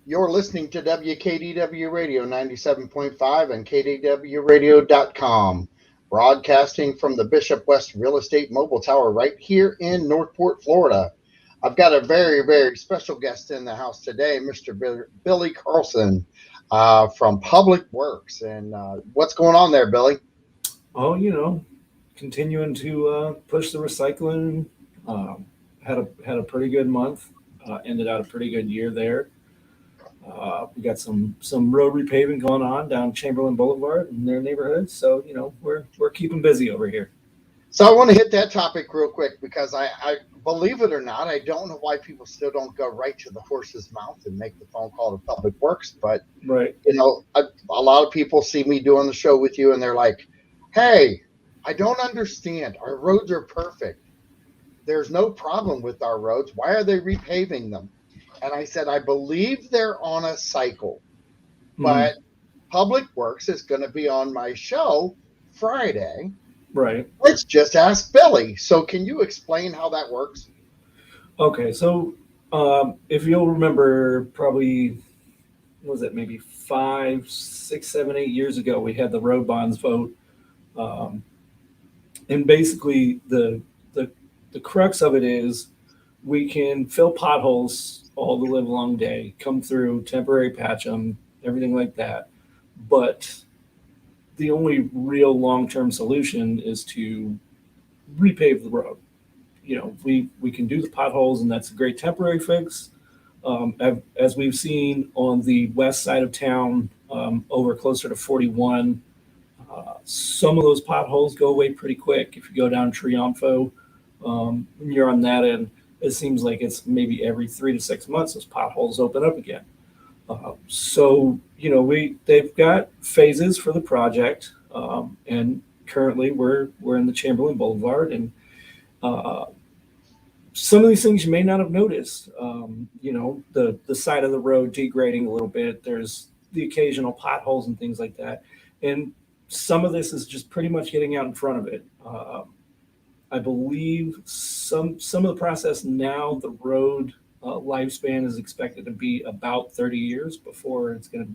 You're listening to WKDW Radio 97.5 and KDWRadio.com, broadcasting from the Bishop West Real Estate Mobile Tower right here in Northport, Florida. I've got a very, very special guest in the house today, Mr. Billy Carlson from Public Works. And what's going on there, Billy? Oh, continuing to push the recycling. Had a pretty good month. Ended out a pretty good year there. We got some road repaving going on down Chamberlain Boulevard in their neighborhood. So, we're keeping busy over here. So I want to hit that topic real quick because I believe it or not, I don't know why people still don't go right to the horse's mouth and make the phone call to Public Works. But, right. A lot of people see me doing the show with you and they're like, hey, I don't understand. Our roads are perfect. There's no problem with our roads. Why are they repaving them? And I said, I believe they're on a cycle, but Public Works is going to be on my show Friday. Right. Let's just ask Billy. So can you explain how that works? Okay. So if you'll remember, probably, what was it, maybe 5, 6, 7, 8 years ago, we had the road bonds vote. And basically the crux of it is we can fill potholes all the live long day, come through, temporary patch them, everything like that. But the only real long-term solution is to repave the road. We can do the potholes, and that's a great temporary fix. As we've seen on the west side of town, over closer to 41, some of those potholes go away pretty quick. If you go down Triunfo, when you're on that end, it seems like it's maybe every 3 to 6 months those potholes open up again. So they've got phases for the project, and currently we're in the Chamberlain Boulevard, and some of these things you may not have noticed. The side of the road degrading a little bit. There's the occasional potholes and things like that, and some of this is just pretty much getting out in front of it. I believe some of the process now, the road lifespan is expected to be about 30 years before it's going to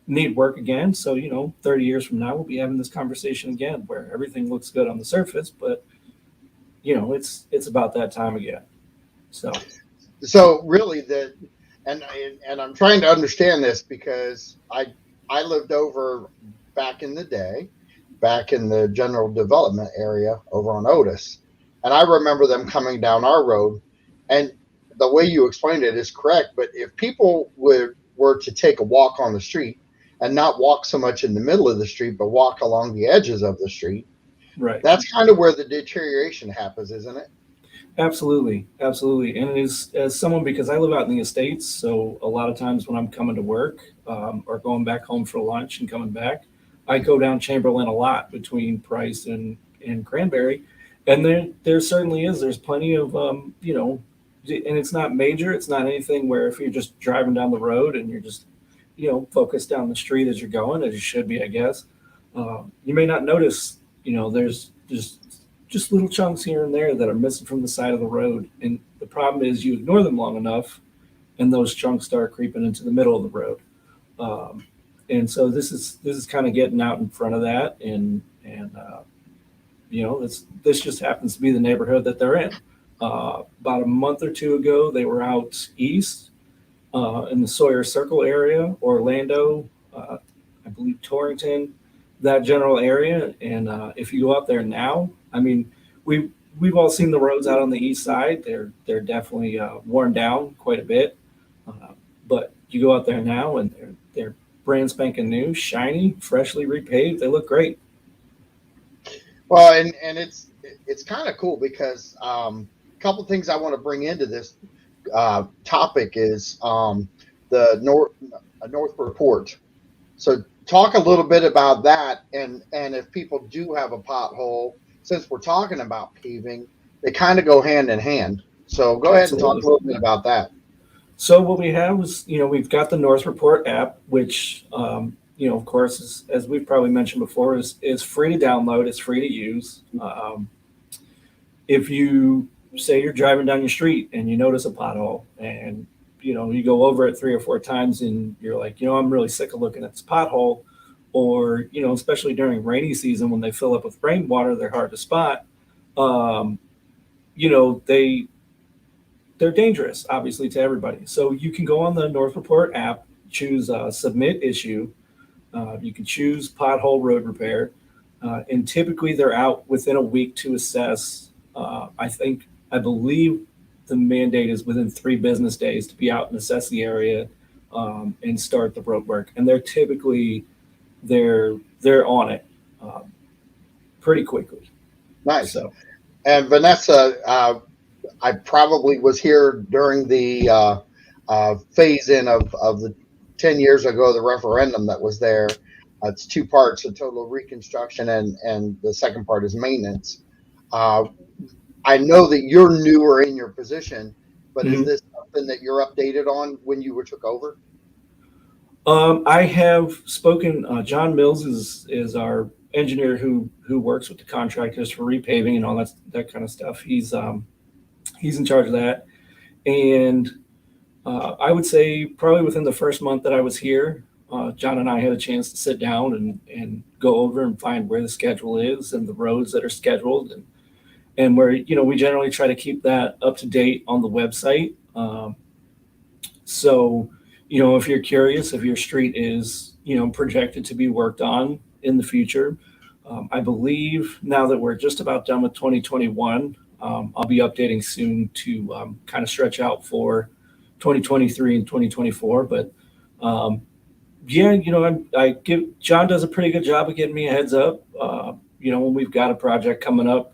need work again. So, 30 years from now, we'll be having this conversation again where everything looks good on the surface, but, it's about that time again. So really and I'm trying to understand this because I lived over back in the day, back in the general development area over on Otis. And I remember them coming down our road, and the way you explained it is correct. But if people were to take a walk on the street and not walk so much in the middle of the street, but walk along the edges of the street, right, that's kind of where the deterioration happens, isn't it? Absolutely. And it is, as someone, because I live out in the estates, so a lot of times when I'm coming to work or going back home for lunch and coming back, I go down Chamberlain a lot between Price and Cranberry. And there certainly is. There's plenty of, and it's not major. It's not anything where if you're just driving down the road and you're just, focused down the street as you're going, as you should be, I guess, you may not notice, there's just little chunks here and there that are missing from the side of the road. And the problem is you ignore them long enough and those chunks start creeping into the middle of the road. And so this is kind of getting out in front of that, and this just happens to be the neighborhood that they're in. About a month or two ago, they were out east in the Sawyer Circle area, Orlando, I believe Torrington, that general area. And if you go out there now, I mean, we've all seen the roads out on the east side. They're definitely worn down quite a bit, but you go out there now and they're brand spanking new, shiny, freshly repaved. They look great. Well, and it's kind of cool because a couple things I want to bring into this topic is the Northport Port. So talk a little bit about that, and if people do have a pothole, since we're talking about paving, they kind of go hand in hand. So go ahead and talk a little bit about that. So what we have is, we've got the North Report app, which, of course, as we've probably mentioned before, is free to download. It's free to use. If you say you're driving down your street and you notice a pothole and, you go over it 3 or 4 times and you're like, I'm really sick of looking at this pothole. Or, especially during rainy season when they fill up with rainwater, they're hard to spot. Um, they're dangerous, obviously, to everybody. So you can go on the North Report app, choose submit issue. You can choose pothole road repair. And typically they're out within a week to assess. I believe the mandate is within 3 business days to be out and assess the area and start the road work. And they're on it pretty quickly. Nice. So, and Vanessa, I probably was here during the phase in of the 10 years ago, the referendum that was there. It's 2 parts, a total reconstruction and the second part is maintenance. I know that you're newer in your position, but is this something that you're updated on when you took over? I have spoken. John Mills is our engineer who works with the contractors for repaving and all that kind of stuff. He's in charge of that, and I would say probably within the first month that I was here, John and I had a chance to sit down and go over and find where the schedule is and the roads that are scheduled, and where we generally try to keep that up to date on the website. So if you're curious if your street is projected to be worked on in the future, I believe now that we're just about done with 2021, I'll be updating soon to kind of stretch out for 2023 and 2024. But John does a pretty good job of getting me a heads up. When we've got a project coming up,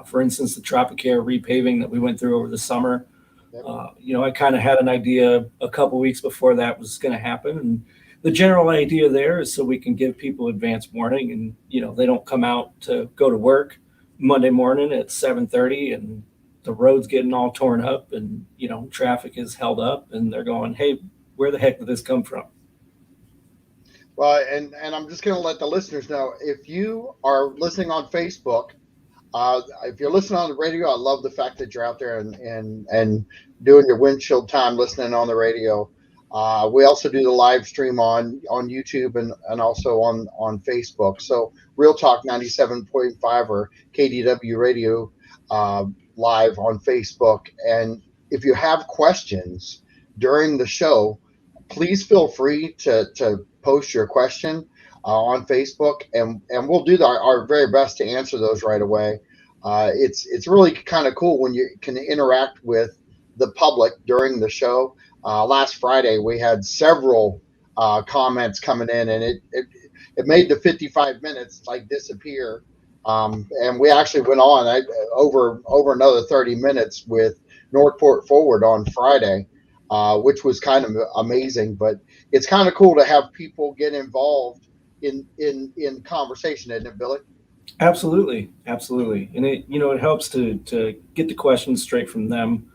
for instance, the Tropicare repaving that we went through over the summer. I kind of had an idea a couple weeks before that was going to happen, and the general idea there is so we can give people advance warning, and they don't come out to go to work Monday morning at 7:30 and the road's getting all torn up and traffic is held up and they're going, hey, where the heck did this come from? Well, and I'm just going to let the listeners know, if you are listening on Facebook, if you're listening on the radio, I love the fact that you're out there and doing your windshield time listening on the radio. We also do the live stream on YouTube and also on Facebook. So Real Talk 97.5 or KDW Radio live on Facebook. And if you have questions during the show, please feel free to post your question on Facebook, and we'll do our very best to answer those right away. It's really kind of cool when you can interact with the public during the show. Last Friday, we had several comments coming in, and it made the 55 minutes disappear. And we actually went on over another 30 minutes with Northport Forward on Friday, which was kind of amazing. But it's kind of cool to have people get involved in conversation, isn't it, Billy? Absolutely. And it helps to get the questions straight from them,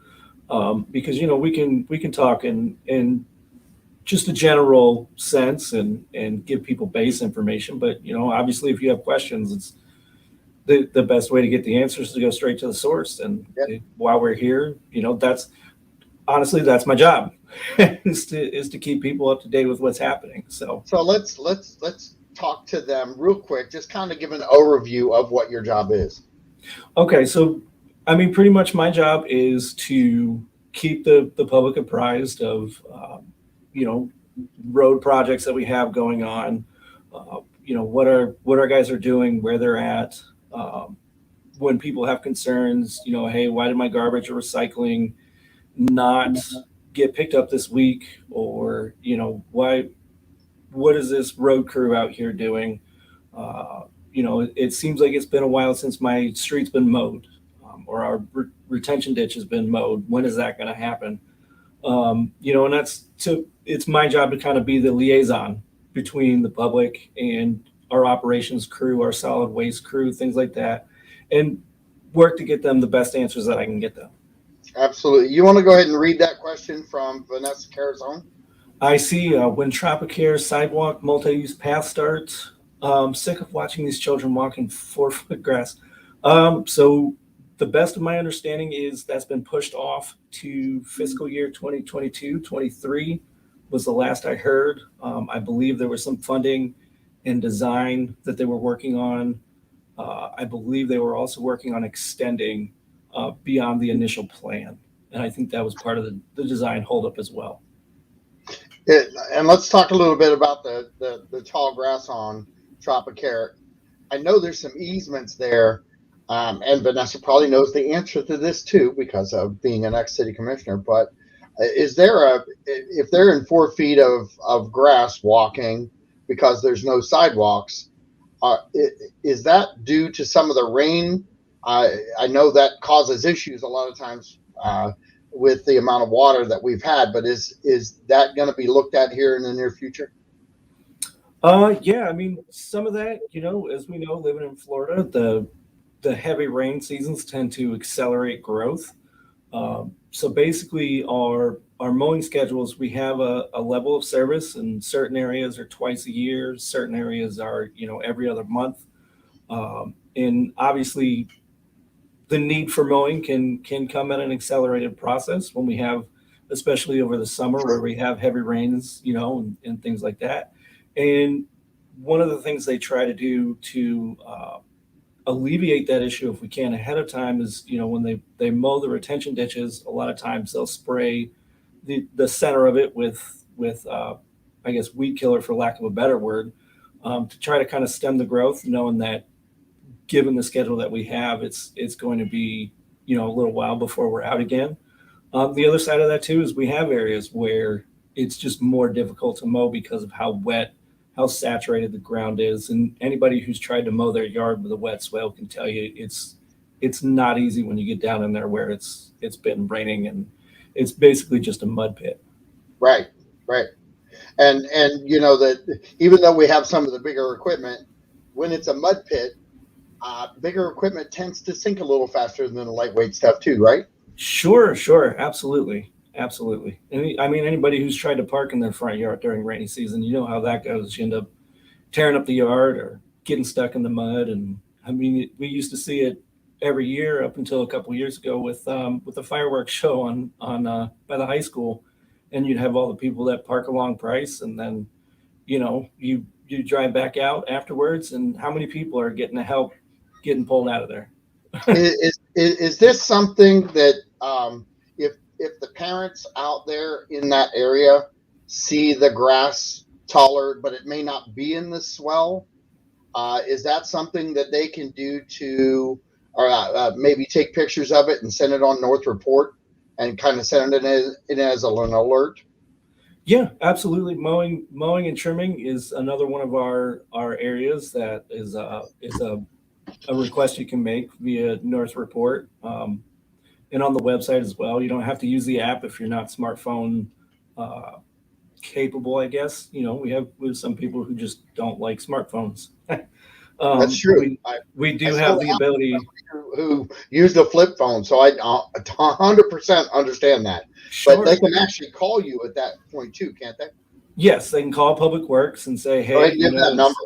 because we can talk in just a general sense and give people base information. But obviously, if you have questions, it's the best way to get the answers is to go straight to the source. And while we're here, that's my job is to keep people up to date with what's happening. So let's talk to them real quick. Just kind of give an overview of what your job is. Okay, so pretty much my job is to keep the public apprised of road projects that we have going on. What our guys are doing, where they're at. When people have concerns, hey, why did my garbage or recycling not get picked up this week? Or, what is this road crew out here doing? It seems like it's been a while since my street's been mowed, or our retention ditch has been mowed. When is that going to happen? And it's my job to kind of be the liaison between the public and our operations crew, our solid waste crew, things like that, and work to get them the best answers that I can get them. Absolutely. You want to go ahead and read that question from Vanessa Carazon? I see. When Tropicare sidewalk multi-use path starts, sick of watching these children walk in 4-foot grass. So the best of my understanding is that's been pushed off to fiscal year 2022, 23 was the last I heard. I believe there was some funding and design that they were working on. I believe they were also working on extending beyond the initial plan. And I think that was part of the design holdup as well. And let's talk a little bit about the tall grass on Tropicare. I know there's some easements there, and Vanessa probably knows the answer to this too because of being an ex-city commissioner. But is there if they're in 4 feet of grass walking because there's no sidewalks, is that due to some of the rain? I know that causes issues a lot of times with the amount of water that we've had, but is that going to be looked at here in the near future? Yeah, I mean, some of that, as we know, living in Florida, the heavy rain seasons tend to accelerate growth. So basically, our mowing schedules, we have a level of service, and certain areas are twice a year, certain areas are every other month, and obviously, the need for mowing can come at an accelerated process when we have, especially over the summer where we have heavy rains, and things like that. And one of the things they try to do to alleviate that issue, if we can ahead of time, is when they mow the retention ditches, a lot of times they'll spray the center of it with I guess weed killer, for lack of a better word, to try to kind of stem the growth, knowing that given the schedule that we have, it's going to be a little while before we're out again. The other side of that too is we have areas where it's just more difficult to mow because of how wet, how saturated the ground is. And anybody who's tried to mow their yard with a wet swale can tell you it's not easy when you get down in there where it's been raining and it's basically just a mud pit. Right. And that even though we have some of the bigger equipment, when it's a mud pit, bigger equipment tends to sink a little faster than the lightweight stuff too, right? Sure. Absolutely. And I mean, anybody who's tried to park in their front yard during rainy season, you know how that goes. You end up tearing up the yard or getting stuck in the mud. And I mean, we used to see it every year up until a couple of years ago with the fireworks show on by the high school, and you'd have all the people that park along Price, and then you drive back out afterwards, and how many people are getting the help getting pulled out of there? Is this something that if the parents out there in that area see the grass taller, but it may not be in the swell, is that something that they can do to, or maybe take pictures of it and send it on North Report and kind of send it as an alert? Yeah, absolutely. Mowing and trimming is another one of our areas that is a request you can make via North Report. And on the website as well. You don't have to use the app if you're not smartphone capable, I guess. We have some people who just don't like smartphones. That's true. We do have the ability. Who use the flip phone, so I 100% understand that. Sure. But they can actually call you at that point too, can't they? Yes, they can call Public Works and say, hey,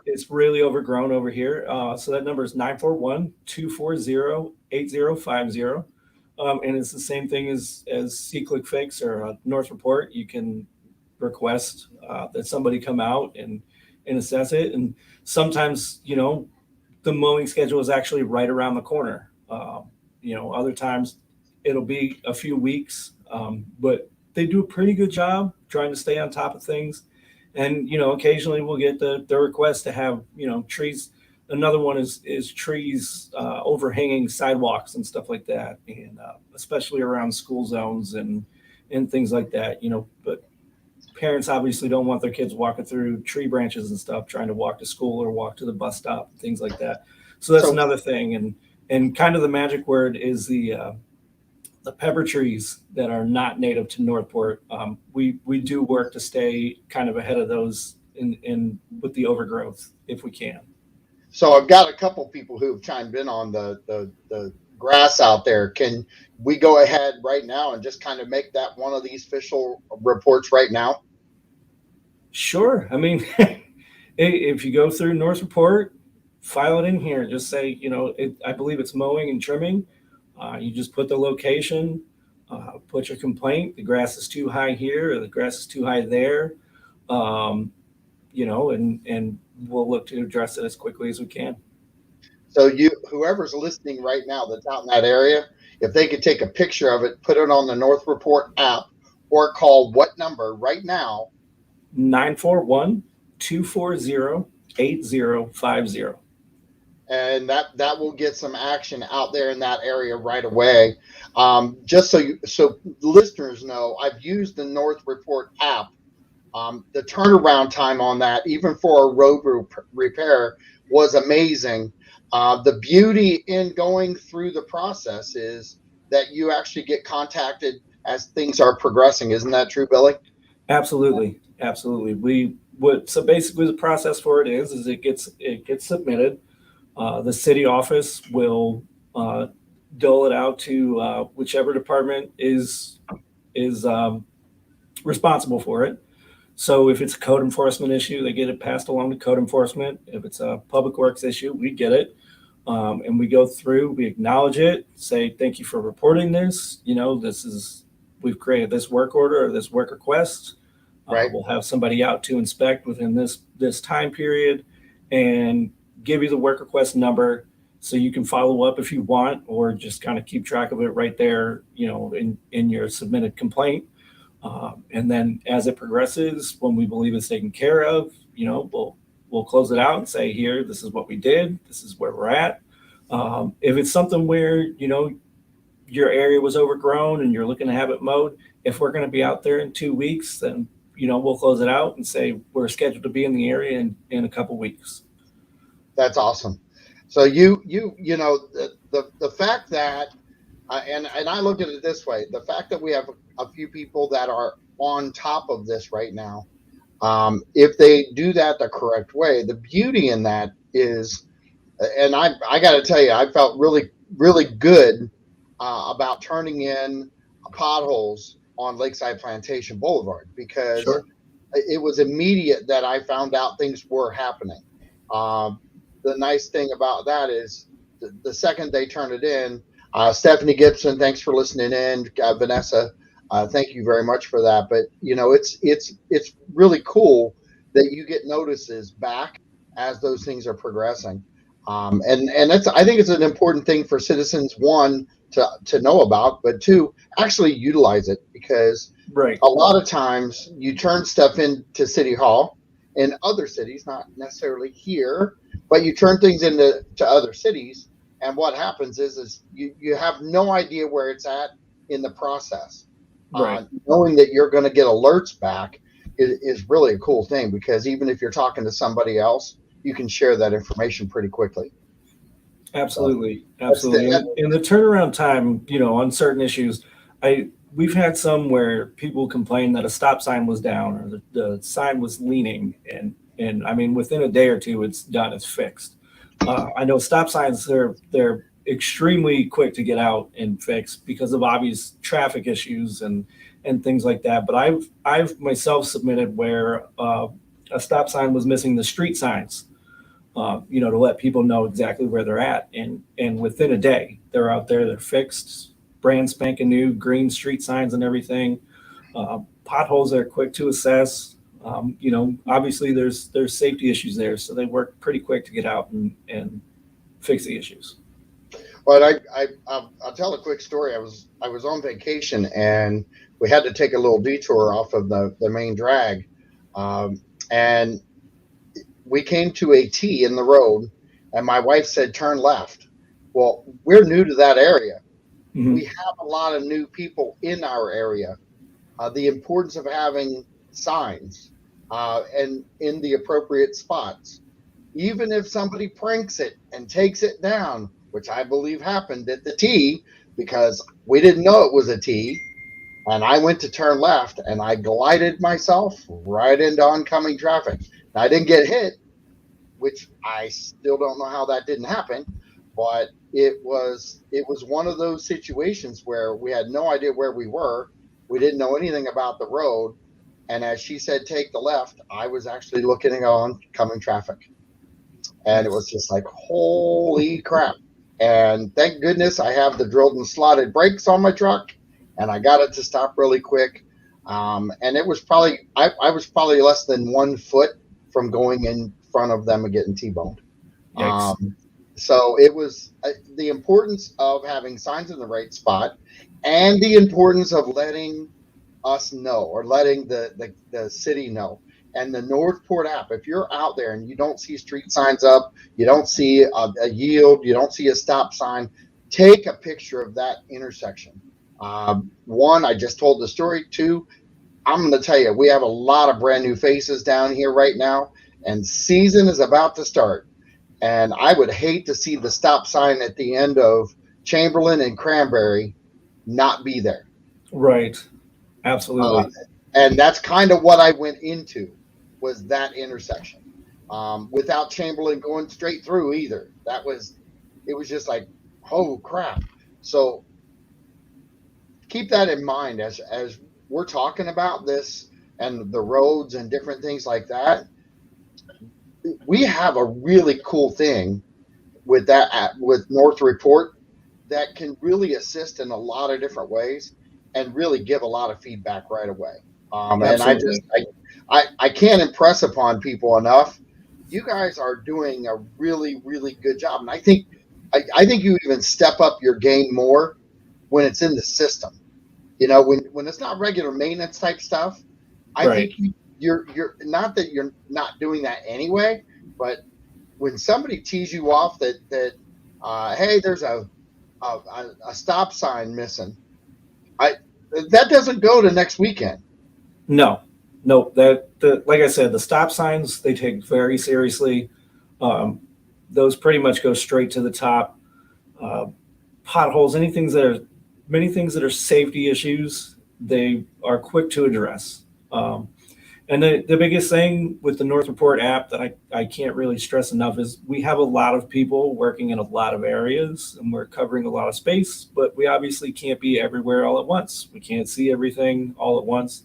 it's really overgrown over here. So that number is 941-240-8050. And it's the same thing as C-Click Fix or North Report. You can request that somebody come out and assess it. And sometimes, the mowing schedule is actually right around the corner. Other times it'll be a few weeks, but they do a pretty good job trying to stay on top of things. And, occasionally we'll get the request to have, trees. Another one is trees overhanging sidewalks and stuff like that. And especially around school zones and things like that, but parents obviously don't want their kids walking through tree branches and stuff, trying to walk to school or walk to the bus stop, things like that. So that's another thing. And kind of the magic word is the pepper trees that are not native to Northport. We do work to stay kind of ahead of those in with the overgrowth if we can. So I've got a couple people who've chimed in on the grass out there. Can we go ahead right now and just kind of make that one of these official reports right now? Sure. I mean, if you go through North Report, file it in here. Just say, I believe it's mowing and trimming. You just put the location, put your complaint. The grass is too high here, or the grass is too high there. Um, and we'll look to address it as quickly as we can. So whoever's listening right now that's out in that area, if they could take a picture of it, put it on the North Report app, or call what number right now? 941-240-8050. And that will get some action out there in that area right away. Just so listeners know, I've used the North Report app. The turnaround time on that, even for a road repair, was amazing. The beauty in going through the process is that you actually get contacted as things are progressing. Isn't that true, Billy? Absolutely. So basically the process for it is it gets submitted. The city office will dole it out to whichever department is responsible for it. So if it's a code enforcement issue, they get it passed along to code enforcement. If it's a public works issue, we get it. And we go through, we acknowledge it, say, thank you for reporting this. We've created this work order or this work request. Right. We'll have somebody out to inspect within this time period and give you the work request number so you can follow up if you want, or just kind of keep track of it right there, in your submitted complaint. And then as it progresses, when we believe it's taken care of, we'll close it out and say, here, this is what we did. This is where we're at. If it's something where, your area was overgrown and you're looking to have it mowed, if we're going to be out there in 2 weeks, then, we'll close it out and say we're scheduled to be in the area in a couple weeks. That's awesome. So the fact that, and I look at it this way, the fact that we have a few people that are on top of this right now, if they do that the correct way, the beauty in that is, and I got to tell you, I felt really, really good about turning in potholes on Lakeside Plantation Boulevard, because Sure. it was immediate that I found out things were happening. The nice thing about that is the second they turn it in, Stephanie Gibson, thanks for listening in. Vanessa, thank you very much for that. But it's really cool that you get notices back as those things are progressing. And I think it's an important thing for citizens, one, to know about, but two, actually utilize it, because Right. a lot of times you turn stuff into City Hall in other cities, not necessarily here, but you turn things into other cities. And what happens is you have no idea where it's at in the process. Right. Knowing that you're going to get alerts back is really a cool thing, because even if you're talking to somebody else, you can share that information pretty quickly. Absolutely. And the turnaround time, on certain issues, we've had some where people complain that a stop sign was down, or the sign was leaning, and I mean, within a day or two, it's done, it's fixed. I know stop signs, they're extremely quick to get out and fix because of obvious traffic issues and things like that. But I've myself submitted where a stop sign was missing the street signs, to let people know exactly where they're at. And within a day, they're out there, they're fixed, brand spanking new green street signs and everything. Potholes are quick to assess. Obviously there's safety issues there, so they work pretty quick to get out and fix the issues. But I'll tell a quick story. I was on vacation, and we had to take a little detour off of the main drag, and we came to a T in the road, and my wife said, turn left. Well, we're new to that area. Mm-hmm. We have a lot of new people in our area. The importance of having signs and in the appropriate spots. Even if somebody pranks it and takes it down, which I believe happened at the T, because we didn't know it was a T, and I went to turn left, and I glided myself right into oncoming traffic. Now, I didn't get hit, which I still don't know how that didn't happen, but it was one of those situations where we had no idea where we were. We didn't know anything about the road, and as she said, take the left, I was actually looking at oncoming traffic. And it was just like, holy crap. And thank goodness I have the drilled and slotted brakes on my truck, and I got it to stop really quick. And it was probably I was probably less than 1 foot from going in front of them and getting T-boned. Yikes. So it was the importance of having signs in the right spot, and the importance of letting us know, or letting the city know. And the Northport app, if you're out there and you don't see street signs up, you don't see a yield, you don't see a stop sign, take a picture of that intersection. One, I just told the story. Two, I'm going to tell you, we have a lot of brand new faces down here right now, and season is about to start. And I would hate to see the stop sign at the end of Chamberlain and Cranberry not be there. Right. Uh, Absolutely. and that's kind of what I went into, was that intersection, without Chamberlain going straight through either. It was just like, oh crap. So keep that in mind as we're talking about this and the roads and different things like that. We have a really cool thing with that with North Report that can really assist in a lot of different ways and really give a lot of feedback right away. And Absolutely. I can't impress upon people enough. You guys are doing a really, really good job. And I think you even step up your game more when it's in the system. When it's not regular maintenance type stuff, I Right. think you're not that you're not doing that anyway, but when somebody tees you off that hey, there's a stop sign missing, I that doesn't go to next weekend. No, no. Like I said, the stop signs they take very seriously. Um, those pretty much go straight to the top. Uh, Potholes, many things that are safety issues, they are quick to address. Um, and the biggest thing with the North Report app that I can't really stress enough is we have a lot of people working in a lot of areas and we're covering a lot of space, but we obviously can't be everywhere all at once. We can't see everything all at once.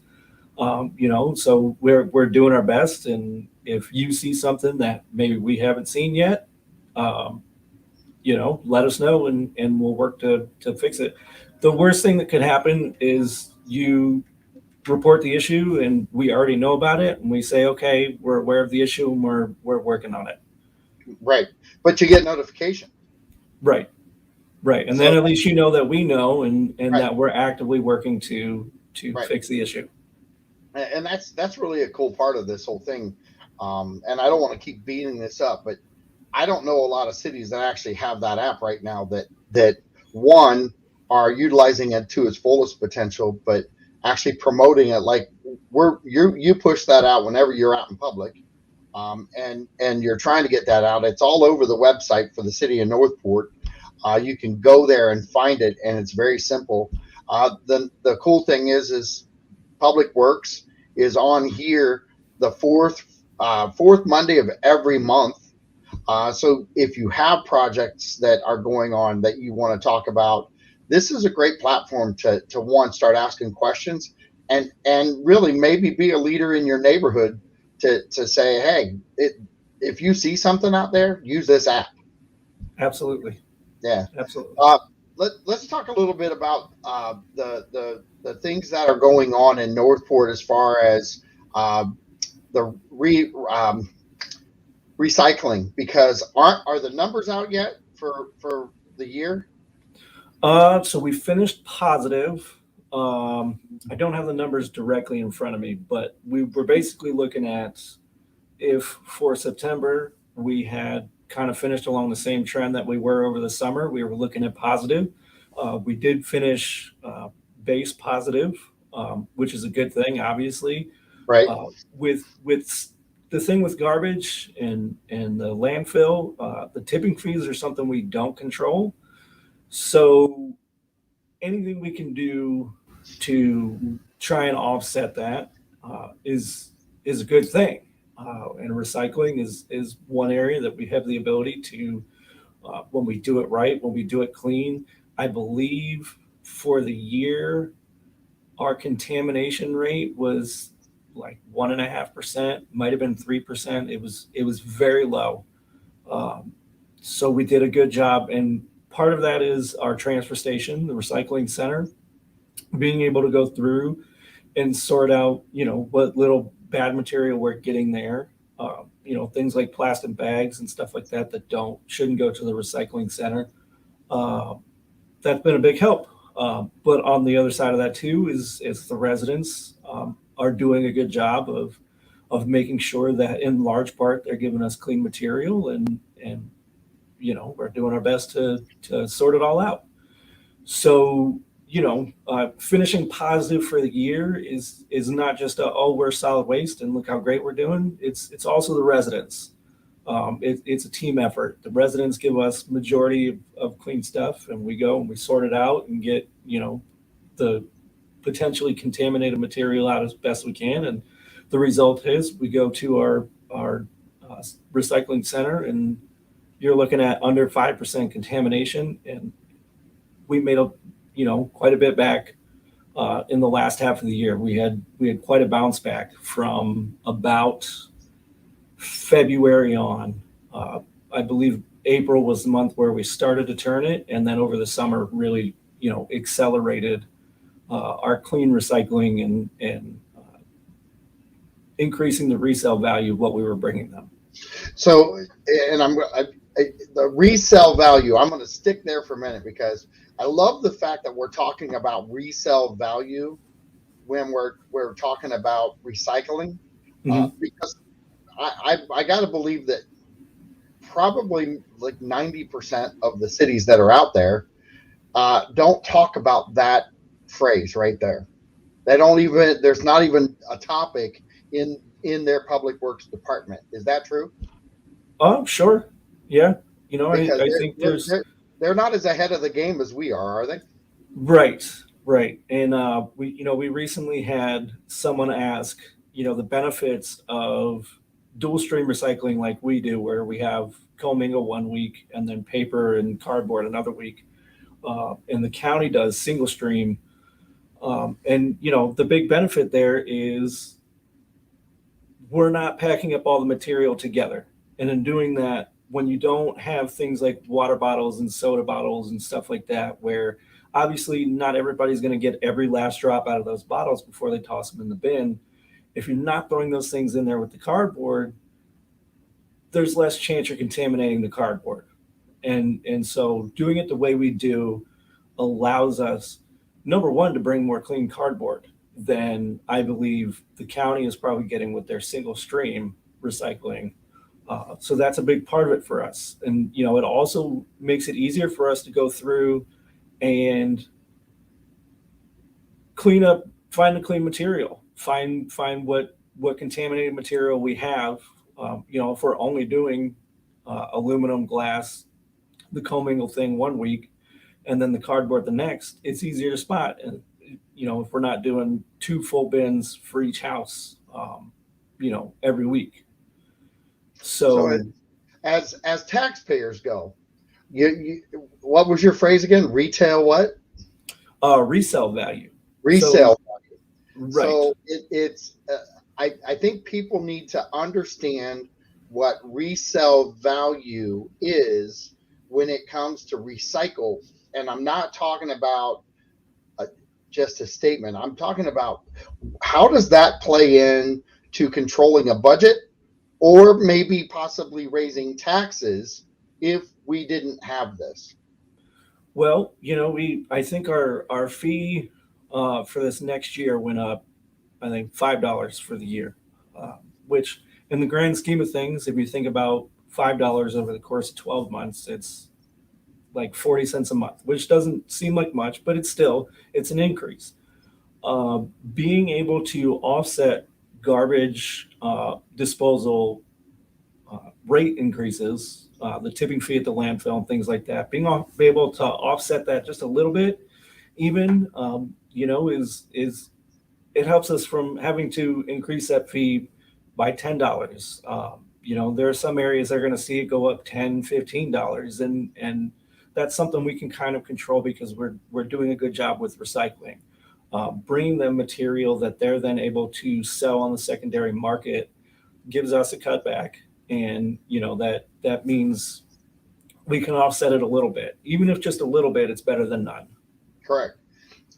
So we're doing our best. And if you see something that maybe we haven't seen yet, um, let us know and we'll work to fix it. The worst thing that could happen is you report the issue and we already know about it and we say, okay, we're aware of the issue and we're working on it. Right. But you get notification. Right. Right. And then So at least you know that we know and right, that we're actively working to right. fix the issue. And that's really a cool part of this whole thing. And I don't want to keep beating this up, but I don't know a lot of cities that actually have that app right now that one are utilizing it to its fullest potential, but actually promoting it like you push that out whenever you're out in public, and you're trying to get that out. It's all over the website for the city of Northport. You can go there and find it, and it's very simple. The cool thing is Public Works is on here the fourth Monday of every month. So if you have projects that are going on that you want to talk about, this is a great platform to one, start asking questions, and really maybe be a leader in your neighborhood to say, hey, if you see something out there, use this app. Absolutely. Yeah. Absolutely. Uh, let's talk a little bit about the things that are going on in Northport as far as uh, the recycling, because are the numbers out yet for the year? So we finished positive. I don't have the numbers directly in front of me, but we were basically looking at if for September we had kind of finished along the same trend that we were over the summer, we were looking at positive. We did finish base positive, which is a good thing, obviously. Right. With the thing with garbage and the landfill, the tipping fees are something we don't control. So anything we can do to try and offset that is a good thing. And recycling is one area that we have the ability to, when we do it right, when we do it clean. I believe for the year, our contamination rate was like 1.5%, might have been 3%. It was very low. Um, so we did a good job, and Part of that is our transfer station, the recycling center, being able to go through and sort out, what little bad material we're getting there. Things like plastic bags and stuff like that that shouldn't go to the recycling center. Uh, that's been a big help. But on the other side of that too is the residents are doing a good job of making sure that in large part they're giving us clean material and we're doing our best to sort it all out. So finishing positive for the year is not just oh, we're solid waste and look how great we're doing. It's also the residents. It's a team effort. The residents give us majority of clean stuff, and we go and we sort it out and get the potentially contaminated material out as best we can. And the result is we go to our recycling center, and you're looking at under 5% contamination, and we made quite a bit back in the last half of the year. We had quite a bounce back from about February on. I believe April was the month where we started to turn it, and then over the summer really accelerated our clean recycling and increasing the resale value of what we were bringing them. So, and the resale value, I'm going to stick there for a minute because I love the fact that we're talking about resale value when we're talking about recycling, because I got to believe that probably like 90% of the cities that are out there don't talk about that phrase right there. They don't even, there's not even a topic in their public works department. Is that true? Oh, sure. Yeah. I think they're not as ahead of the game as we are they? Right. And we recently had someone ask, the benefits of dual stream recycling like we do, where we have commingle one week and then paper and cardboard another week. And the county does single stream. And the big benefit there is we're not packing up all the material together. And in doing that, when you don't have things like water bottles and soda bottles and stuff like that, where obviously not everybody's going to get every last drop out of those bottles before they toss them in the bin. If you're not throwing those things in there with the cardboard, there's less chance you're contaminating the cardboard. And so doing it the way we do allows us, number one, to bring more clean cardboard than I believe the county is probably getting with their single stream recycling. So that's a big part of it for us. And, it also makes it easier for us to go through and clean up, find the clean material, find what contaminated material we have. If we're only doing aluminum, glass, the commingle thing one week, and then the cardboard the next, it's easier to spot. And, if we're not doing 2 full bins for each house, every week. So as taxpayers go, you what was your phrase again? Retail what? Resale value. Resale value. Right. So it's I think people need to understand what resale value is when it comes to recycle. And I'm not talking about just a statement. I'm talking about how does that play in to controlling a budget, or maybe possibly raising taxes if we didn't have this? Well, I think our fee for this next year went up, I think $5 for the year, which in the grand scheme of things, if you think about $5 over the course of 12 months, it's like 40 cents a month, which doesn't seem like much, but it's an increase. Being able to offset garbage disposal rate increases, the tipping fee at the landfill and things like that, be able to offset that just a little bit, even, is it helps us from having to increase that fee by $10. There are some areas that are going to see it go up $10, $15, and that's something we can kind of control because we're doing a good job with recycling. Bringing them material that they're then able to sell on the secondary market gives us a cutback, and that means we can offset it a little bit. Even if just a little bit, it's better than none. Correct.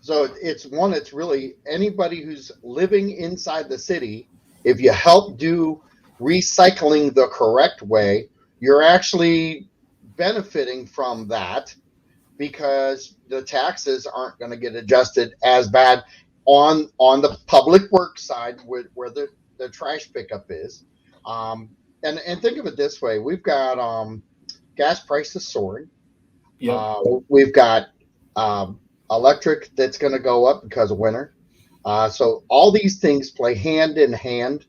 So it's really anybody who's living inside the city. If you help do recycling the correct way, you're actually benefiting from that because the taxes aren't going to get adjusted as bad on the public works side where the trash pickup is. And think of it this way: we've got gas prices soaring. Yep. We've got electric that's going to go up because of winter. So all these things play hand in hand.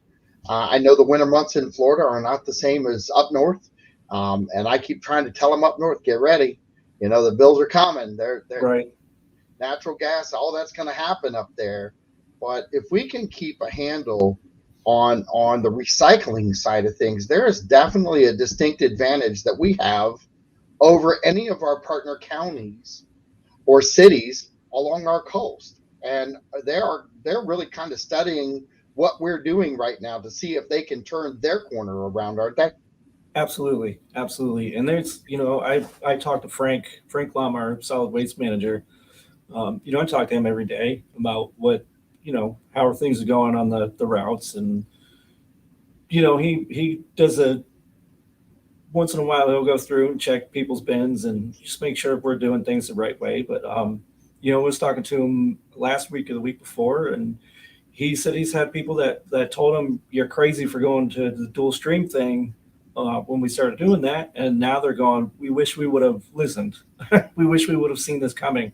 I know the winter months in Florida are not the same as up north, and I keep trying to tell them up north, get ready. You know, the bills are coming. They're Right. natural gas, all that's going to happen up there. But if we can keep a handle on the recycling side of things, there is definitely a distinct advantage that we have over any of our partner counties or cities along our coast. And they're really kind of studying what we're doing right now to see if they can turn their corner around, aren't they? Absolutely. Absolutely. And there's, I talked to Frank Lum, our solid waste manager. I talk to him every day about what, how are things going on the routes. And, he does once in a while, he'll go through and check people's bins and just make sure we're doing things the right way. But, I was talking to him last week or the week before, and he said he's had people that told him you're crazy for going to the dual stream thing when we started doing that. And now they're going, we wish we would have listened. We wish we would have seen this coming.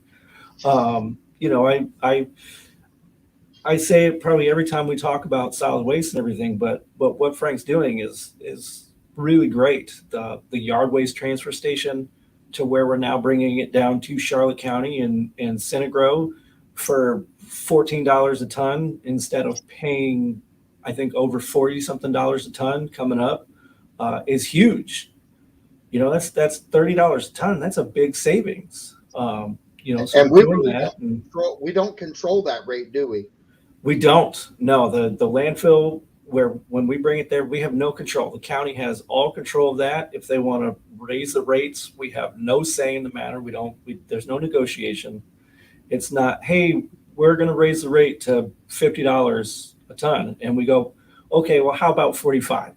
I say it probably every time we talk about solid waste and everything, but what Frank's doing is really great. The yard waste transfer station to where we're now bringing it down to Charlotte County and Centigro for $14 a ton instead of paying, I think, over 40 something dollars a ton coming up is huge. That's $30 a ton. That's a big savings. So And we doing really that. we don't control that rate, do we? We don't. No, the landfill when we bring it there, we have no control. The county has all control of that. If they want to raise the rates, we have no say in the matter. There's no negotiation. It's not, hey, we're going to raise the rate to $50 a ton. And we go, okay, well, how about 45?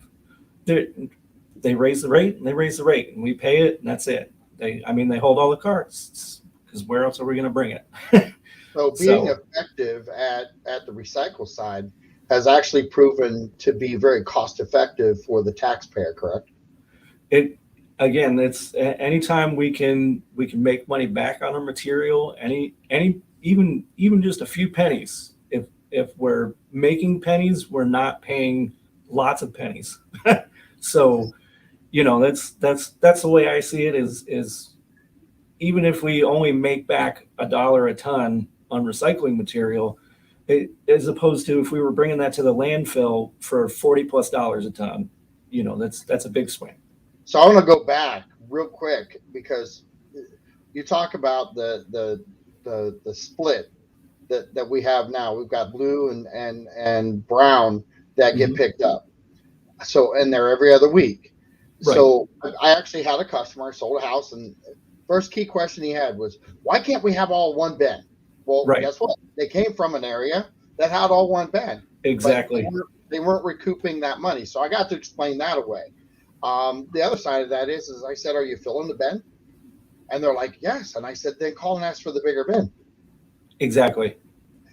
They raise the rate and they raise the rate and we pay it and that's it. They hold all the cards because where else are we going to bring it? So being effective at the recycle side has actually proven to be very cost effective for the taxpayer, correct? It's anytime we can make money back on our material, even just a few pennies. If we're making pennies, we're not paying lots of pennies. So, that's the way I see it is even if we only make back $1 a ton on recycling material, as opposed to if we were bringing that to the landfill for $40+ a ton, that's a big swing. So I want to go back real quick because you talk about the split that we have now. We've got blue and brown that get picked up. So, and they're every other week. Right. So I actually had a customer, sold a house, and first key question he had was, why can't we have all one bin? Well, right. Guess what? They came from an area that had all one bin. Exactly. They weren't recouping that money. So I got to explain that away. The other side of that is I said, are you filling the bin? And they're like, yes. And I said, then call and ask for the bigger bin. Exactly.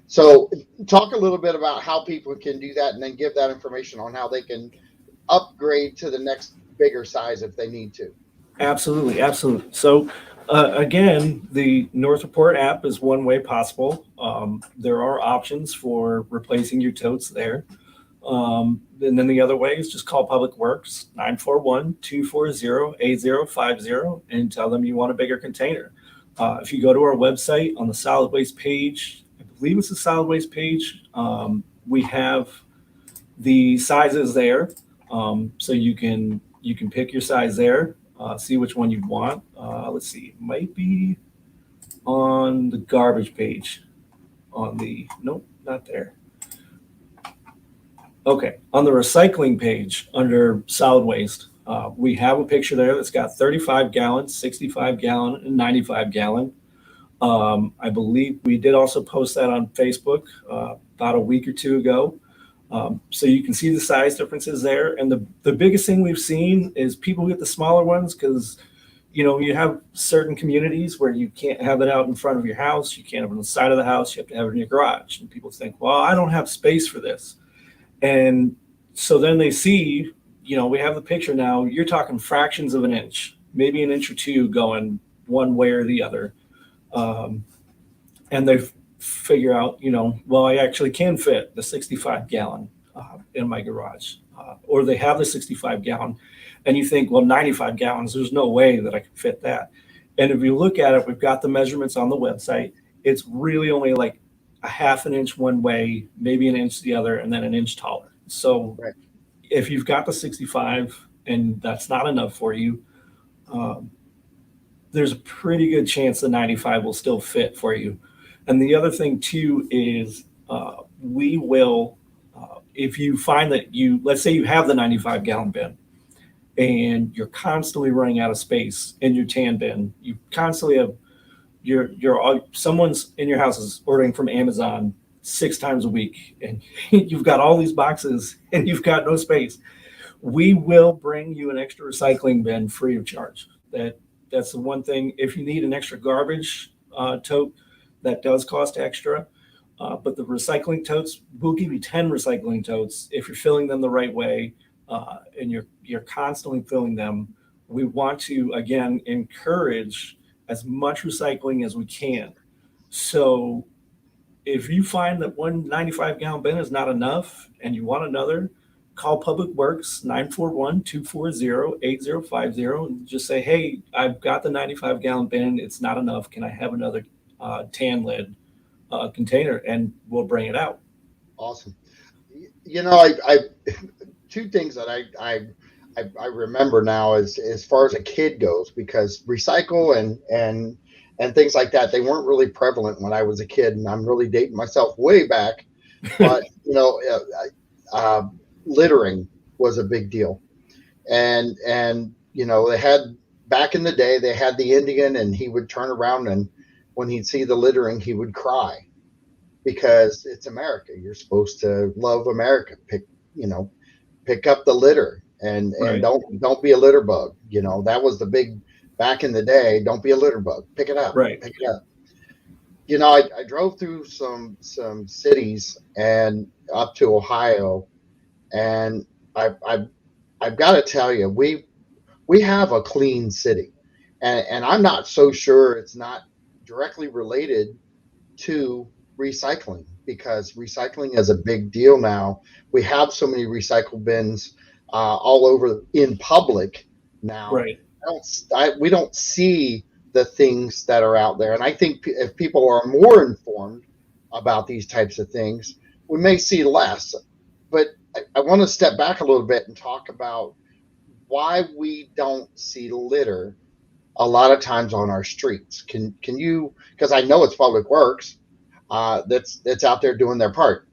So talk a little bit about how people can do that and then give that information on how they can upgrade to the next bigger size if they need to. Absolutely. Absolutely. So again, the North Report app is one way possible. There are options for replacing your totes there. And then the other way is just call Public Works 941-240-8050 and tell them you want a bigger container. If you go to our website on the solid waste page, I believe it's the solid waste page, we have the sizes there. So you can pick your size there, see which one you want. Let's see, it might be on the garbage page. Nope, not there. Okay, on the recycling page under solid waste, We have a picture there that's got 35 gallon, 65 gallon, and 95 gallon. I believe we did also post that on Facebook about a week or two ago. So you can see the size differences there. And the biggest thing we've seen is people get the smaller ones because, you know, you have certain communities where you can't have it out in front of your house. You can't have it on the side of the house. You have to have it in your garage. And people think, well, I don't have space for this. And so then they see, you know, we have the picture now. You're talking fractions of an inch, maybe an inch or two going one way or the other. And they figure out, you know, well, I actually can fit the 65 gallon in my garage, or they have the 65 gallon, and you think, well, 95 gallons, there's no way that I can fit that. And if you look at it, we've got the measurements on the website. It's really only like a half an inch one way, maybe an inch the other, and then an inch taller. So Right. if you've got the 65 and that's not enough for you, there's a pretty good chance the 95 will still fit for you. And the other thing too is we will, if you find that let's say you have the 95 gallon bin and you're constantly running out of space in your tan bin, you constantly have someone's in your house is ordering from Amazon 6 times a week, and you've got all these boxes and you've got no space. We will bring you an extra recycling bin free of charge. That's the one thing. If you need an extra garbage tote, that does cost extra. But the recycling totes, we'll give you 10 recycling totes if you're filling them the right way, and you're constantly filling them. We want to, again, encourage as much recycling as we can. So if you find that one 95 gallon bin is not enough and you want another, call Public Works 941-240-8050 and just say, hey, I've got the 95 gallon bin. It's not enough. Can I have another tan lid container? And we'll bring it out. Awesome. You know, I two things that I remember now as far as a kid goes, because recycle and things like that, they weren't really prevalent when I was a kid, and I'm really dating myself way back. But you know, littering was a big deal, and you know, they had back in the day they had the Indian, and he would turn around, and when he'd see the littering, he would cry because it's America. You're supposed to love America. Pick up the litter and Right. don't be a litter bug. You know, that was the big back in the day. Don't be a litter bug. Pick it up. Right. Pick it up. You know, I drove through some cities and up to Ohio, and I've got to tell you, we have a clean city, and I'm not so sure it's not directly related to recycling, because recycling is a big deal now. We have so many recycle bins all over in public now. Right. We don't see the things that are out there. And I think if people are more informed about these types of things, we may see less. But I want to step back a little bit and talk about why we don't see litter a lot of times on our streets. Can you, because I know it's Public Works that's out there doing their part.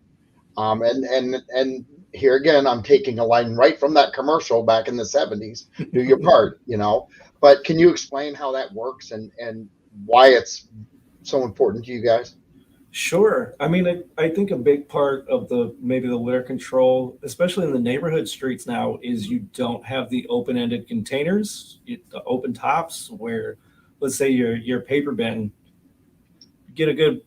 And here again, I'm taking a line right from that commercial back in the 70s. Do your part, you know. But can you explain how that works and why it's so important to you guys? Sure. I mean, I think a big part of maybe the litter control, especially in the neighborhood streets now, is you don't have the open-ended containers, the open tops, where, let's say your paper bin, get a good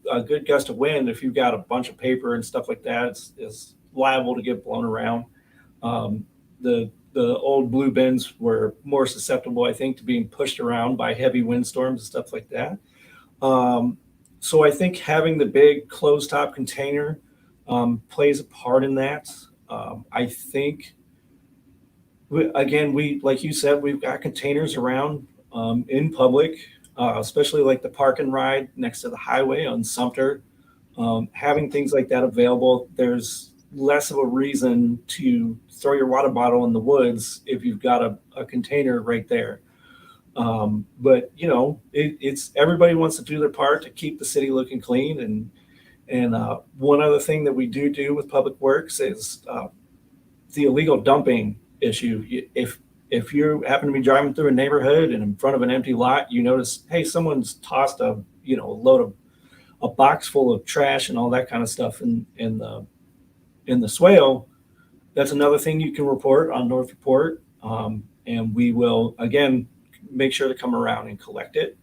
gust of wind. If you've got a bunch of paper and stuff like that, it's liable to get blown around. The old blue bins were more susceptible, I think, to being pushed around by heavy windstorms and stuff like that. So I think having the big closed top container plays a part in that. I think, we like you said, we've got containers around in public, especially like the park and ride next to the highway on Sumter. Having things like that available, there's less of a reason to throw your water bottle in the woods if you've got a container right there. But you know, it's everybody wants to do their part to keep the city looking clean. And one other thing that we do with Public Works is the illegal dumping issue. if you happen to be driving through a neighborhood and in front of an empty lot, you notice, hey, someone's tossed a load of a box full of trash and all that kind of stuff in the swale. That's another thing you can report on North Report, and we will again make sure to come around and collect it.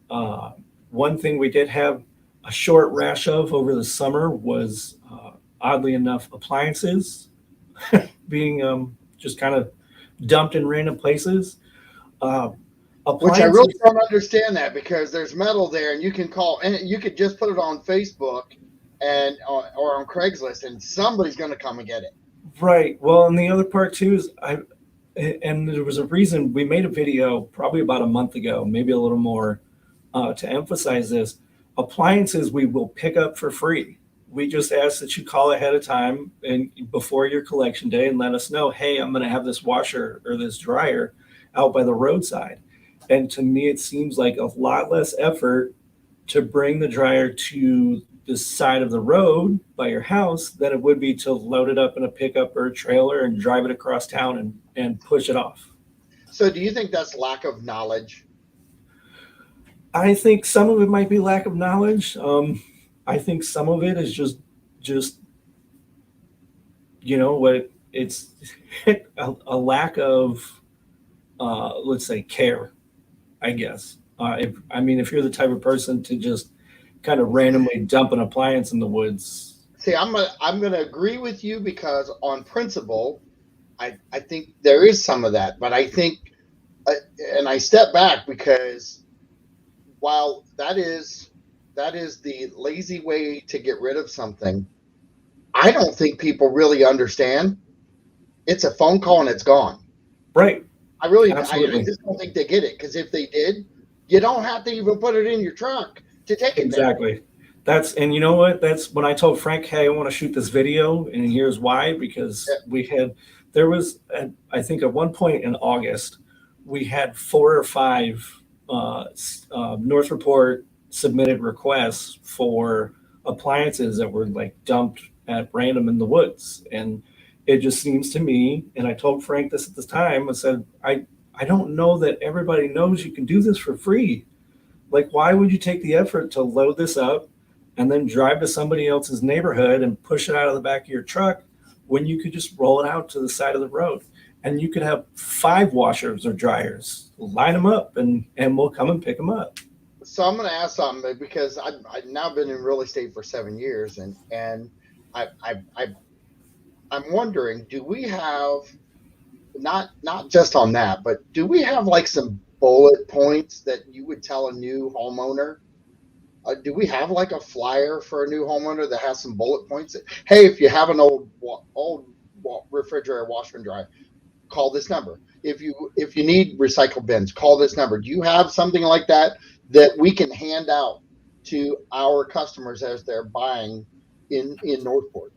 One thing we did have a short rash of over the summer was, oddly enough, appliances being just kind of dumped in random places. Uh, Which I really appliances, don't understand that, because there's metal there, and you can call, and you could just put it on Facebook and or on Craigslist, and somebody's going to come and get it. right? Well, and the other part too is and there was a reason we made a video probably about a month ago, maybe a little more, to emphasize this. Appliances we will pick up for free. We just ask that you call ahead of time and before your collection day and let us know, hey, I'm going to have this washer or this dryer out by the roadside. And to me, it seems like a lot less effort to bring the dryer to the side of the road by your house than it would be to load it up in a pickup or a trailer and drive it across town and push it off. So do you think that's lack of knowledge? I think some of it might be lack of knowledge. I think some of it is just what it's a lack of, let's say, care, I guess. If you're the type of person to just kind of randomly dump an appliance in the woods. See, I'm gonna agree with you, because on principle, I think there is some of that, but I think, and I step back, because while that is the lazy way to get rid of something, I don't think people really understand. It's a phone call and it's gone. Right. I Absolutely. just don't think they get it, because if they did, you don't have to even put it in your truck to take it there. Exactly. And you know what? That's when I told Frank, hey, I want to shoot this video, and here's why. Because there was, I think at one point in August, we had 4 or 5 North Report submitted requests for appliances that were like dumped at random in the woods. And it just seems to me, and I told Frank this at the time, I said, I don't know that everybody knows you can do this for free. Like, why would you take the effort to load this up and then drive to somebody else's neighborhood and push it out of the back of your truck when you could just roll it out to the side of the road? And you could have 5 washers or dryers, line them up, and we'll come and pick them up. So I'm going to ask something, because I've now been in real estate for 7 years, and I'm wondering, do we have, not just on that, but do we have like some bullet points that you would tell a new homeowner? Do we have like a flyer for a new homeowner that has some bullet points that, hey, if you have an old refrigerator, washer and dryer, call this number. If you need recycle bins, call this number. Do you have something like that we can hand out to our customers as they're buying in Northport?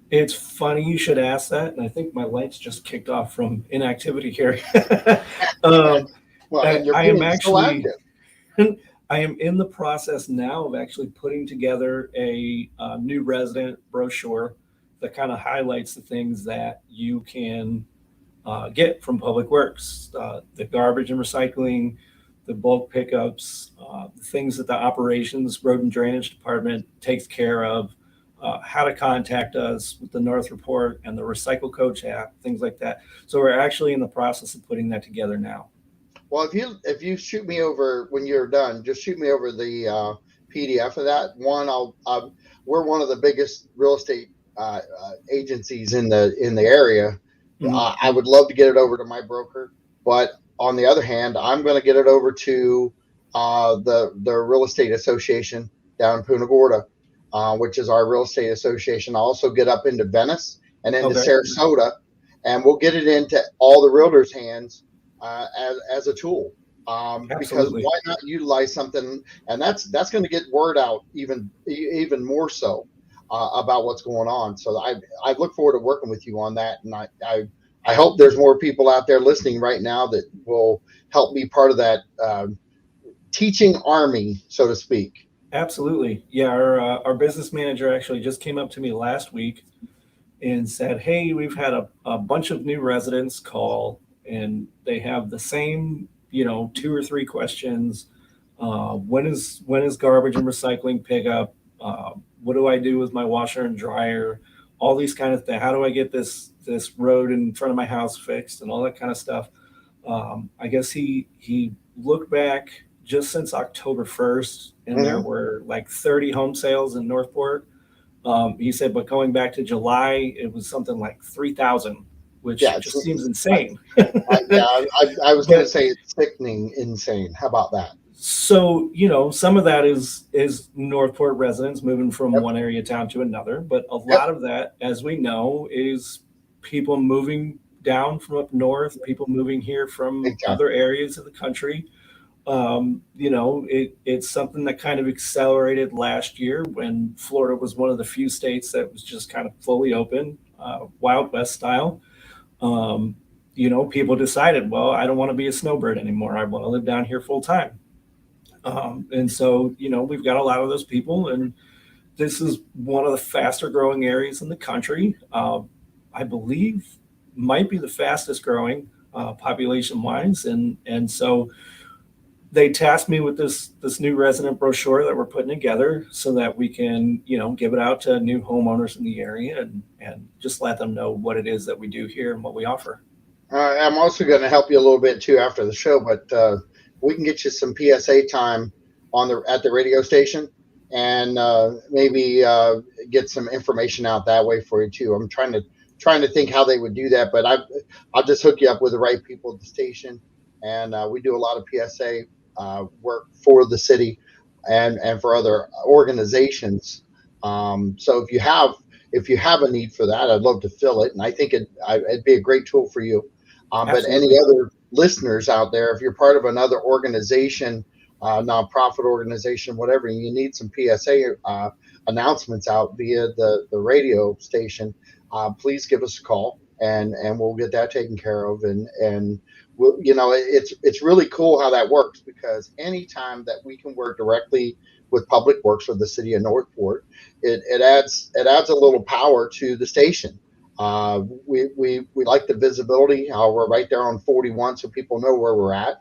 It's funny you should ask that, and I think my lights just kicked off from inactivity here. Well, and you're I am being so actually active. I am in the process now of actually putting together a new resident brochure that kind of highlights the things that you can get from Public Works, the garbage and recycling, the bulk pickups, the things that the operations, road and drainage department takes care of, how to contact us with the North Report and the Recycle Coach app, things like that. So we're actually in the process of putting that together now. Well, if you shoot me over when you're done, just shoot me over the PDF of that one. We're one of the biggest real estate agencies in the area. Mhm. I would love to get it over to my broker, but on the other hand, I'm going to get it over to the real estate association down in Punta Gorda, which is our real estate association. I'll also get up into Venice and into Okay. Sarasota, and we'll get it into all the realtors' hands as a tool. Because Absolutely. why not utilize something, and that's going to get word out even more so about what's going on. So I look forward to working with you on that, and I hope there's more people out there listening right now that will help be part of that teaching army, so to speak. Absolutely. Yeah, our business manager actually just came up to me last week and said, hey, we've had a bunch of new residents call and they have the same, 2 or 3 questions. When is garbage and recycling pickup? What do I do with my washer and dryer? All these kind of things. How do I get this road in front of my house fixed and all that kind of stuff? I guess he looked back just since October 1st, and there were like 30 home sales in Northport. He said, but going back to July, it was something like 3,000, which just seems insane. I was going to say it's sickening, insane. How about that? So, some of that is Northport residents moving from one area of town to another, but a lot of that, as we know, is people moving down from up north, people moving here from other areas of the country. It's something that kind of accelerated last year when Florida was one of the few states that was just kind of fully open, Wild West style. People decided, well, I don't want to be a snowbird anymore. I want to live down here full time. And so, we've got a lot of those people, and this is one of the faster growing areas in the country. I believe might be the fastest growing population wise. And so they tasked me with this new resident brochure that we're putting together so that we can, give it out to new homeowners in the area and just let them know what it is that we do here and what we offer. I'm also going to help you a little bit too after the show, but we can get you some PSA time at the radio station, and maybe get some information out that way for you too. I'm trying to think how they would do that, but I'll just hook you up with the right people at the station, and we do a lot of PSA work for the city and for other organizations. So if you have a need for that, I'd love to fill it, and I think it'd be a great tool for you. But any other listeners out there, if you're part of another organization, nonprofit organization, whatever, and you need some PSA announcements out via the radio station, please give us a call, and we'll get that taken care of. And we'll, it's really cool how that works, because anytime that we can work directly with Public Works or the city of Northport, it adds a little power to the station. We like the visibility. We're right there on 41, so people know where we're at.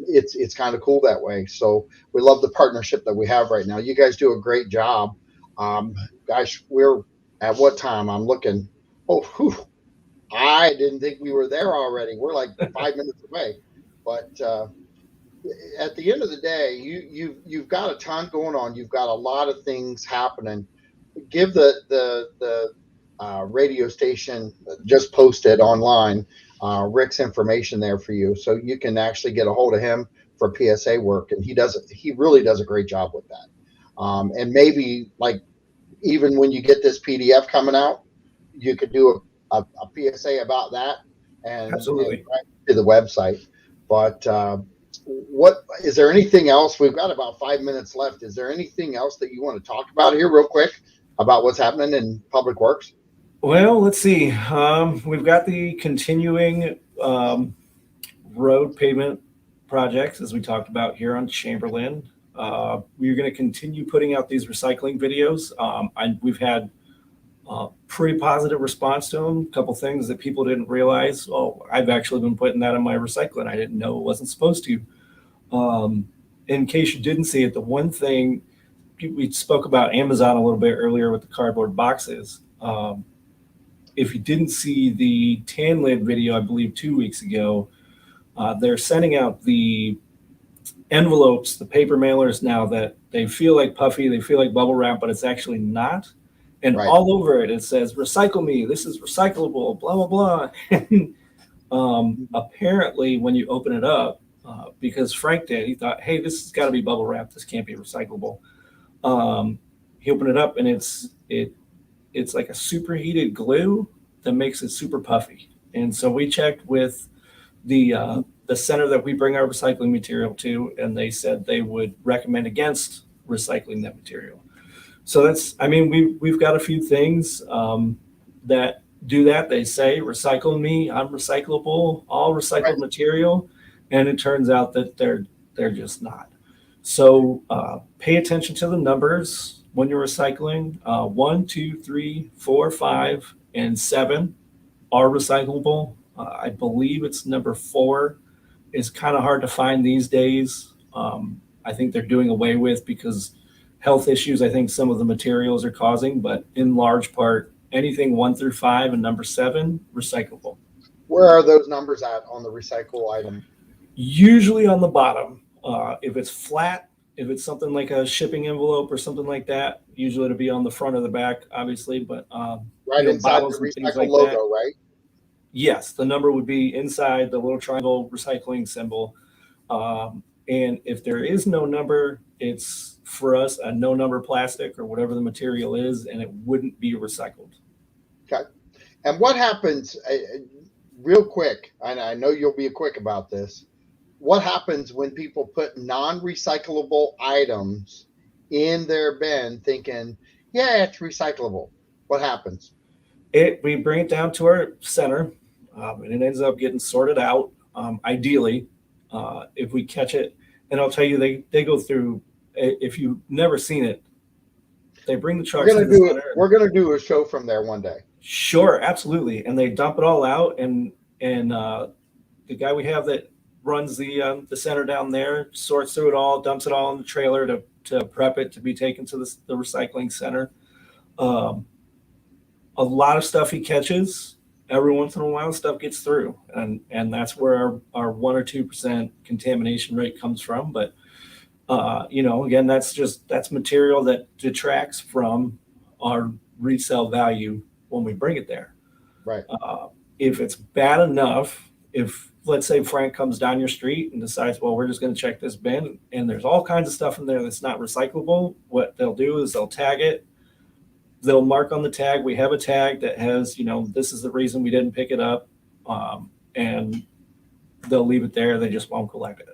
It's kind of cool that way. So we love the partnership that we have right now. You guys do a great job. Gosh, we're at what time? I'm looking. Oh, whew, I didn't think we were there already. We're like 5 minutes away. But at the end of the day, you've got a ton going on. You've got a lot of things happening. Give the radio station just posted online Rick's information there for you, so you can actually get a hold of him for PSA work, and he really does a great job with that. And maybe, like, even when you get this PDF coming out, you could do a PSA about that and Absolutely. to the website. But what is there anything else? We've got about 5 minutes left. Is there anything else that you want to talk about here real quick about what's happening in Public Works? Well, let's see. We've got the continuing road pavement projects, as we talked about here on Chamberlain. We're going to continue putting out these recycling videos. We've had pretty positive response to them. A couple things that people didn't realize. Oh, I've actually been putting that in my recycling. I didn't know it wasn't supposed to. In case you didn't see it, the one thing we spoke about Amazon a little bit earlier with the cardboard boxes. If you didn't see the tan lid video, I believe 2 weeks ago, they're sending out the envelopes, the paper mailers now that they feel like puffy, they feel like bubble wrap, but it's actually not. And all over it, it says, "Recycle me. This is recyclable, blah, blah, blah." Apparently, when you open it up, because Frank did, he thought, hey, this has got to be bubble wrap. This can't be recyclable. He opened it up, and it's like a superheated glue that makes it super puffy. And so we checked with the center that we bring our recycling material to, and they said they would recommend against recycling that material. So we've got a few things that do that. They say, recycle me, I'm recyclable, all recycled material. And it turns out that they're just not. So pay attention to the numbers when you're recycling. 1, 2, 3, 4, 5, and 7 are recyclable. I believe it's number 4 is kind of hard to find these days. I think they're doing away with because health issues, I think some of the materials are causing, but in large part, anything 1 through 5 and number 7, recyclable. Where are those numbers at on the recycle item? Usually on the bottom. If it's flat, if it's something like a shipping envelope or something like that, usually it'll be on the front or the back, obviously, but Right inside the recycle recycle logo, right? Yes, the number would be inside the little triangle recycling symbol. And if there is no number, it's for us a no number plastic or whatever the material is, and it wouldn't be recycled. Okay. And what happens, real quick, and I know you'll be quick about this, what happens when people put non-recyclable items in their bin thinking, yeah, it's recyclable? What happens? We bring it down to our center, and it ends up getting sorted out. Ideally, if we catch it, and I'll tell you, they go through. If you've never seen it, they bring the trucks. We're gonna do a show from there one day. Sure, absolutely, and they dump it all out, and the guy we have that runs the center down there sorts through it all, dumps it all in the trailer to prep it to be taken to the recycling center. A lot of stuff he catches. Every once in a while, stuff gets through, and that's where our 1 or 2% contamination rate comes from. But again, that's material that detracts from our resale value when we bring it there. Right. If it's bad enough, if let's say Frank comes down your street and decides, well, we're just going to check this bin, and there's all kinds of stuff in there that's not recyclable, what they'll do is they'll tag it. They'll mark on the tag. We have a tag that has, this is the reason we didn't pick it up, and they'll leave it there. They just won't collect it.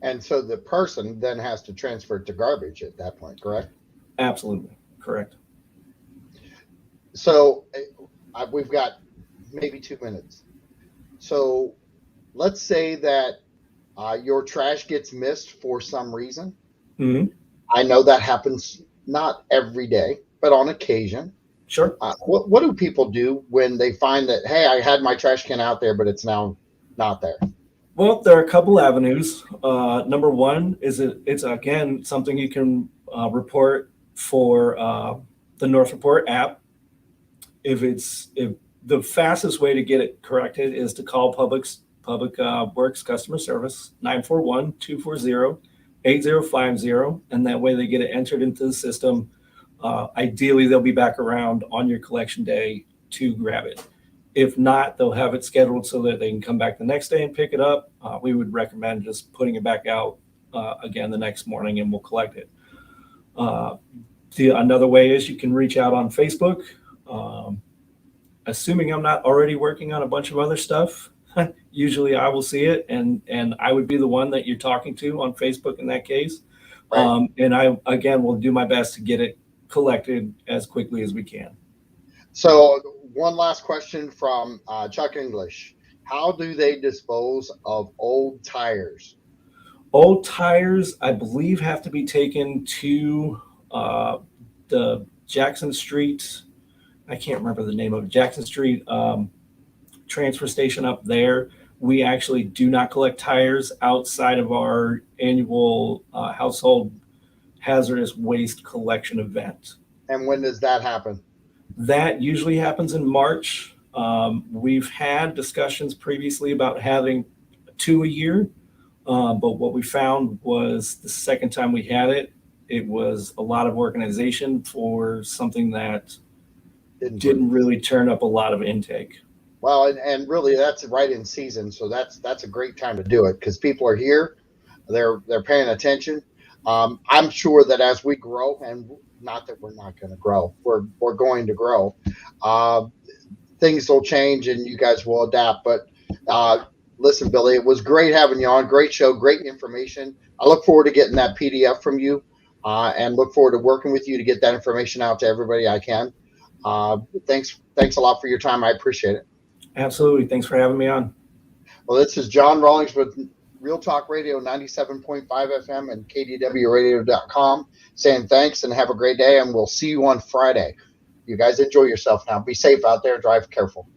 And so the person then has to transfer it to garbage at that point, correct? Absolutely, correct. So we've got maybe 2 minutes. So let's say that your trash gets missed for some reason. Mm-hmm. I know that happens not every day, but on occasion. Sure. What do people do when they find that, hey, I had my trash can out there, but it's now not there? Well, there are a couple avenues. Number one is it's again something you can report for the North Report app. If the fastest way to get it corrected is to call Public Works customer service 941-240-8050, and that way they get it entered into the system. Ideally, they'll be back around on your collection day to grab it. If not, they'll have it scheduled so that they can come back the next day and pick it up. We would recommend just putting it back out again the next morning, and we'll collect it. Another way is you can reach out on Facebook. Assuming I'm not already working on a bunch of other stuff, usually I will see it, and I would be the one that you're talking to on Facebook in that case. Right. And I, again, will do my best to get it collected as quickly as we can. So one last question from Chuck English. How do they dispose of old tires? Old tires, I believe, have to be taken to the Jackson Street. I can't remember the name of it. Jackson Street transfer station up there. We actually do not collect tires outside of our annual household hazardous waste collection event. And when does that happen? That usually happens in March. We've had discussions previously about having 2 a year, but what we found was the second time we had it, it was a lot of organization for something that didn't really turn up a lot of intake. Well, and really that's right in season, so that's a great time to do it because people are here, they're paying attention. I'm sure that as we grow, and not that we're not going to grow, we're going to grow. Things will change, and you guys will adapt. But listen, Billy, it was great having you on. Great show, great information. I look forward to getting that PDF from you, and look forward to working with you to get that information out to everybody I can. Thanks a lot for your time. I appreciate it. Absolutely. Thanks for having me on. Well, this is John Rawlings with Real Talk Radio 97.5 FM and KDWRadio.com saying thanks and have a great day, and we'll see you on Friday. You guys enjoy yourself now. Be safe out there. Drive careful.